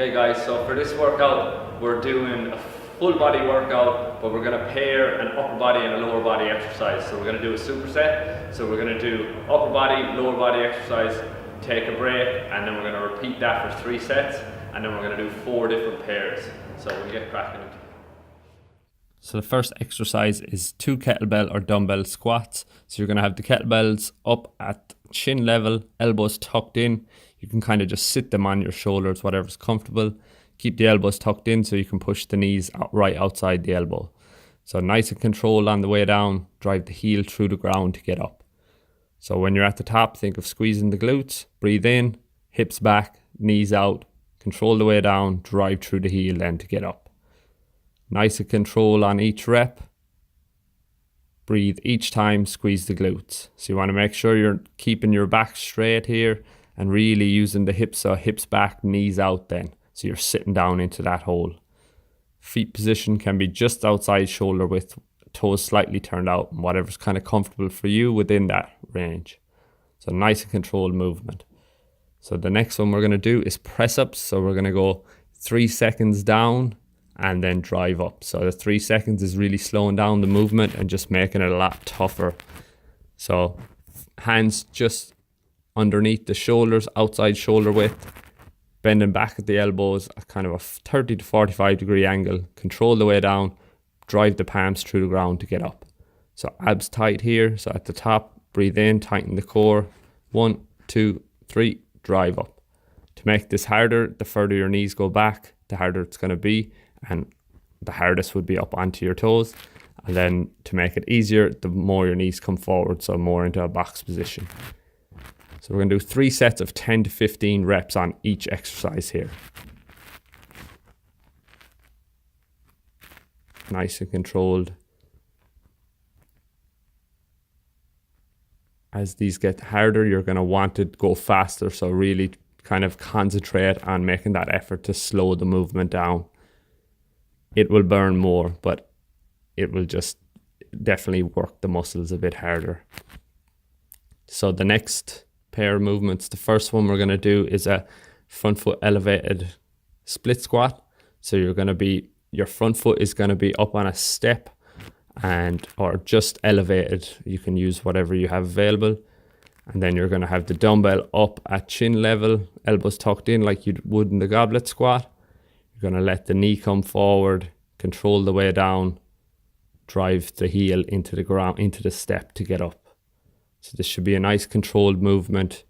Okay guys, so for this workout, we're doing a full body workout, but we're gonna pair an upper body and a lower body exercise. So we're gonna do a superset. So we're gonna do upper body, lower body exercise, take a break, and then we're gonna repeat that for 3 sets, and then we're gonna do 4 different pairs. So we'll get cracking. So the first exercise is 2 kettlebell or dumbbell squats. So you're going to have the kettlebells up at chin level, elbows tucked in. You can kind of just sit them on your shoulders, whatever's comfortable. Keep the elbows tucked in so you can push the knees out right outside the elbow. So nice and controlled on the way down, drive the heel through the ground to get up. So when you're at the top, think of squeezing the glutes, breathe in, hips back, knees out, control the way down, drive through the heel then to get up. Nice and control on each rep. Breathe each time, squeeze the glutes. So you want to make sure you're keeping your back straight here and really using the hips, so hips back, knees out then. So you're sitting down into that hole. Feet position can be just outside shoulder width, toes slightly turned out, and whatever's kind of comfortable for you within that range. So nice and controlled movement. So the next one we're going to do is press ups. So we're going to go 3 seconds down and then drive up. So the 3 seconds is really slowing down the movement and just making it a lot tougher. So hands just underneath the shoulders, outside shoulder width, bending back at the elbows at kind of a 30 to 45 degree angle. Control the way down, drive the palms through the ground to get up. So abs tight here. So at the top, breathe in, tighten the core. 1, 2, 3, drive up. To make this harder, the further your knees go back, the harder it's going to be. And the hardest would be up onto your toes. And then to make it easier, the more your knees come forward, so more into a box position. So we're going to do 3 sets of 10 to 15 reps on each exercise here. Nice and controlled. As these get harder, you're going to want to go faster, so really kind of concentrate on making that effort to slow the movement down. It will burn more, but it will just definitely work the muscles a bit harder. So the next pair of movements, the first one we're going to do is a front foot elevated split squat. So your front foot is going to be up on a step or just elevated. You can use whatever you have available. And then you're going to have the dumbbell up at chin level, elbows tucked in like you would in the goblet squat. You're going to let the knee come forward, control the way down, drive the heel into the ground, into the step to get up. So this should be a nice controlled movement.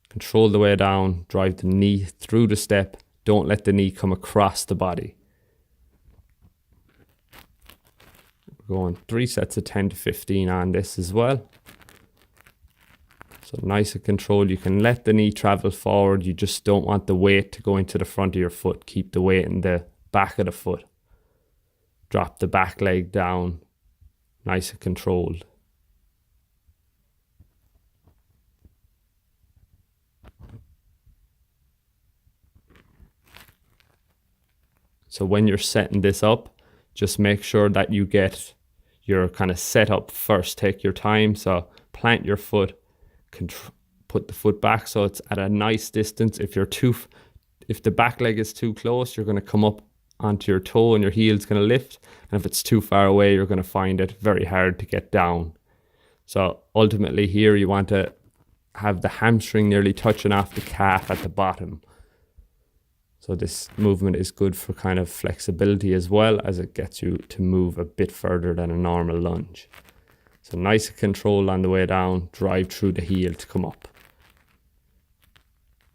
Control the way down, drive the knee through the step. Don't let the knee come across the body. We're going 3 sets of 10 to 15 on this as well. So nice and controlled. You can let the knee travel forward. You just don't want the weight to go into the front of your foot. Keep the weight in the back of the foot. Drop the back leg down. Nice and controlled. So when you're setting this up, just make sure that you get your kind of set up first. Take your time. So plant your foot. Put the foot back so it's at a nice distance. If the back leg is too close, you're going to come up onto your toe and your heel's going to lift. And if it's too far away, you're going to find it very hard to get down. So ultimately here you want to have the hamstring nearly touching off the calf at the bottom. So this movement is good for kind of flexibility as well, as it gets you to move a bit further than a normal lunge. So nice and controlled on the way down, drive through the heel to come up.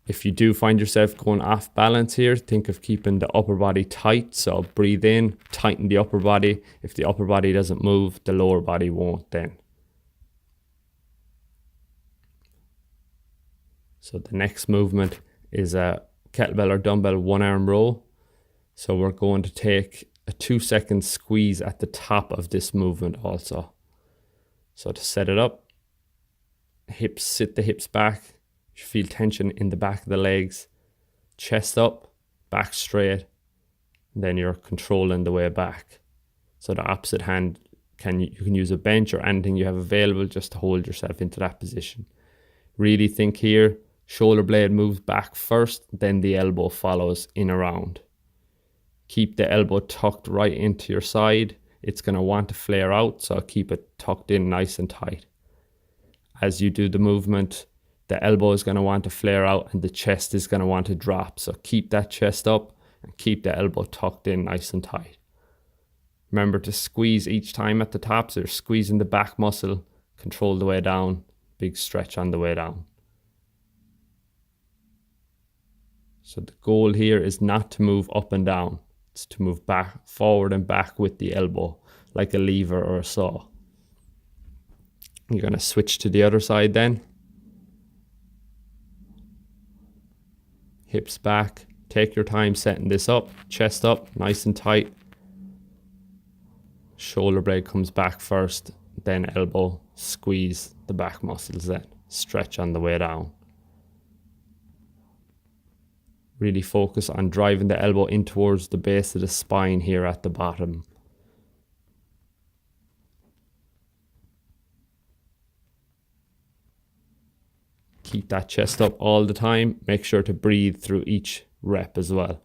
If you do find yourself going off balance here, think of keeping the upper body tight. So breathe in, tighten the upper body. If the upper body doesn't move, the lower body won't then. So the next movement is a kettlebell or dumbbell 1-arm row. So we're going to take a 2-second squeeze at the top of this movement also. So to set it up, sit the hips back. You feel tension in the back of the legs. Chest up, back straight. And then you're controlling the way back. So the opposite hand, you can use a bench or anything you have available just to hold yourself into that position. Really think here, Shoulder blade moves back first, then the elbow follows in around. Keep the elbow tucked right into your side. It's going to want to flare out, so keep it tucked in nice and tight. As you do the movement, the elbow is going to want to flare out and the chest is going to want to drop. So keep that chest up and keep the elbow tucked in nice and tight. Remember to squeeze each time at the top, so you're squeezing the back muscle, control the way down, big stretch on the way down. So the goal here is not to move up and down. It's to move back, forward and back with the elbow, like a lever or a saw. You're going to switch to the other side then. Hips back. Take your time setting this up. Chest up, nice and tight. Shoulder blade comes back first, then elbow. Squeeze the back muscles then. Stretch on the way down. Really focus on driving the elbow in towards the base of the spine here at the bottom. Keep that chest up all the time. Make sure to breathe through each rep as well.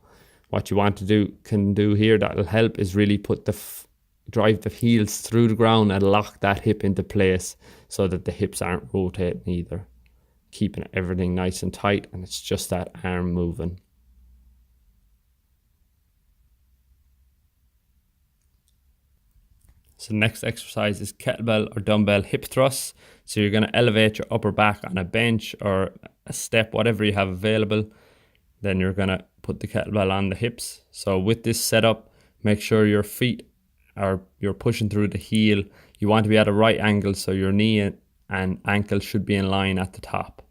What you want to can do here that'll help is really put drive the heels through the ground and lock that hip into place so that the hips aren't rotating either. Keeping everything nice and tight, and it's just that arm moving. So next exercise is kettlebell or dumbbell hip thrusts. So you're going to elevate your upper back on a bench or a step, whatever you have available. Then you're going to put the kettlebell on the hips. So with this setup, make sure your feet you're pushing through the heel. You want to be at a right angle, so your knee and ankle should be in line at the top.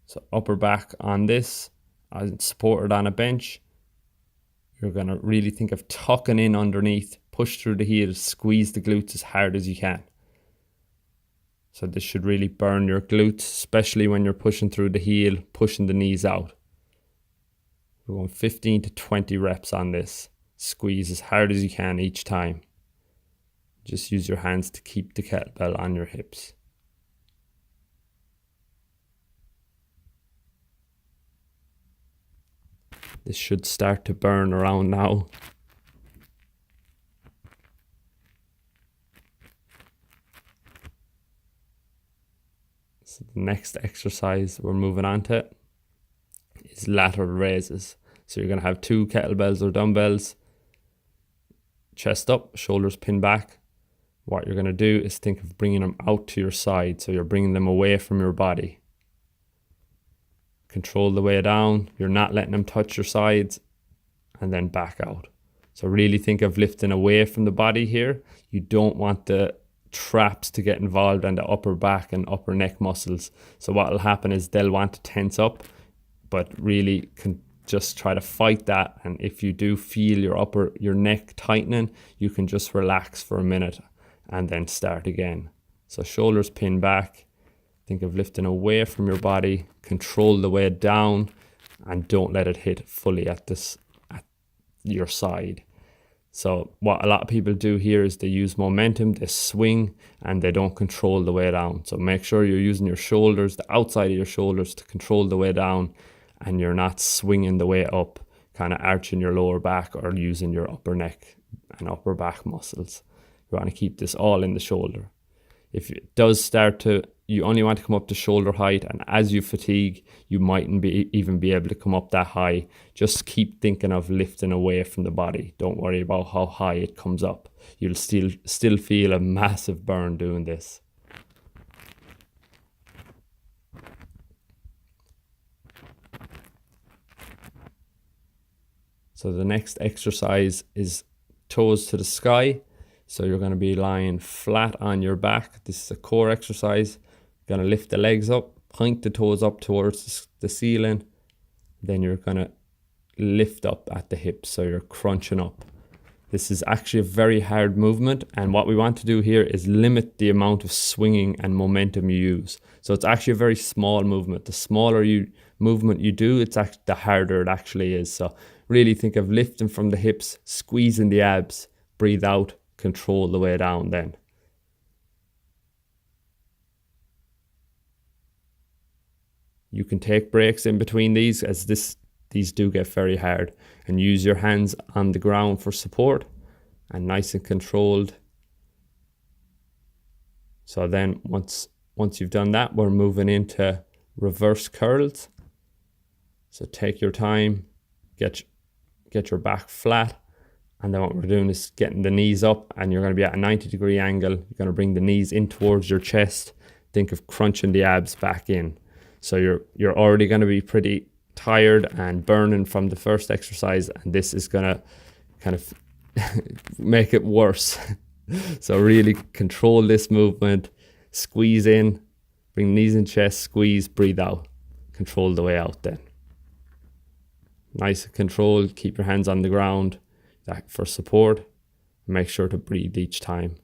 So upper back on this, supported on a bench. You're going to really think of tucking in underneath, push through the heels, squeeze the glutes as hard as you can. So this should really burn your glutes, especially when you're pushing through the heel, pushing the knees out. We're going 15 to 20 reps on this. Squeeze as hard as you can each time. Just use your hands to keep the kettlebell on your hips. This should start to burn around now. So the next exercise we're moving on to is lateral raises. So you're going to have 2 kettlebells or dumbbells, chest up, shoulders pinned back. What you're going to do is think of bringing them out to your side. So you're bringing them away from your body. Control the way down. You're not letting them touch your sides, and then back out. So really think of lifting away from the body here. You don't want the traps to get involved in the upper back and upper neck muscles. So what will happen is they'll want to tense up, but really can just try to fight that. And if you do feel your neck tightening, you can just relax for a minute and then start again. So shoulders pinned back. Think of lifting away from your body, control the weight down, and don't let it hit fully at your side. So what a lot of people do here is they use momentum, they swing, and they don't control the way down. So make sure you're using your shoulders, the outside of your shoulders, to control the way down, and you're not swinging the way up, kind of arching your lower back or using your upper neck and upper back muscles. You want to keep this all in the shoulder. If it does you only want to come up to shoulder height, and as you fatigue, you mightn't even be able to come up that high. Just keep thinking of lifting away from the body. Don't worry about how high it comes up. You'll still feel a massive burn doing this. So the next exercise is toes to the sky. So you're going to be lying flat on your back. This is a core exercise. You're going to lift the legs up, point the toes up towards the ceiling. Then you're going to lift up at the hips, so you're crunching up. This is actually a very hard movement, and what we want to do here is limit the amount of swinging and momentum you use. So it's actually a very small movement. The smaller movement you do, the harder it actually is. So really think of lifting from the hips, squeezing the abs, breathe out, control the way down then. You can take breaks in between these, as these do get very hard, and use your hands on the ground for support and nice and controlled. So then once you've done that, we're moving into reverse curls. So take your time, get your back flat, and then what we're doing is getting the knees up, and you're going to be at a 90-degree angle. You're going to bring the knees in towards your chest. Think of crunching the abs back in. So you're already going to be pretty tired and burning from the first exercise, and this is going to kind of make it worse. So really control this movement. Squeeze in, bring knees in chest, squeeze, breathe out. Control the way out then. Nice and controlled. Keep your hands on the ground for support. Make sure to breathe each time.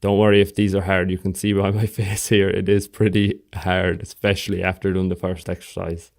Don't worry if these are hard. You can see by my face here, it is pretty hard, especially after doing the first exercise.